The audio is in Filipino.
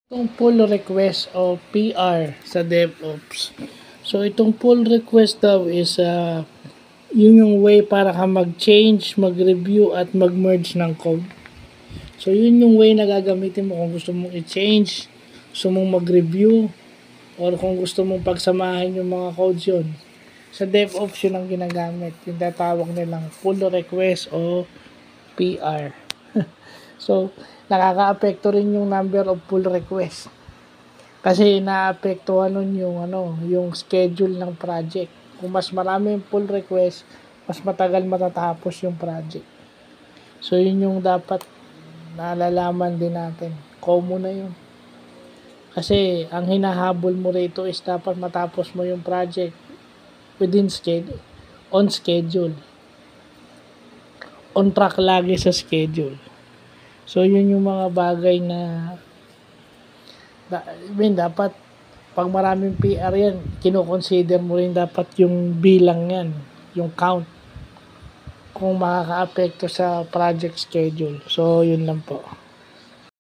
Itong pull request o PR sa DevOps. So, itong pull request daw is yun yung way para ka mag-change, mag-review, at mag-merge ng code. So, yun yung way na gagamitin mo kung gusto mong i-change, gusto mong mag-review, or kung gusto mong pagsamahin yung mga codes yun. Sa DevOps yun ang ginagamit. Yung tatawag nilang pull request o PR. So, nakaka-apekto rin yung number of pull request. Kasi naapektuhan nun yung schedule ng project. Kung mas marami yung pull request, mas matagal matatapos yung project. So, yun yung dapat nalalaman din natin. Common na yun. Kasi, ang hinahabol mo rito is dapat matapos mo yung project within schedule, on schedule. On track lagi sa schedule. So, yun yung mga bagay na dapat pag maraming PR yan, kino-consider mo rin dapat yung bilang yan, yung count, kung makaka-apekto sa project schedule. So, yun lang po.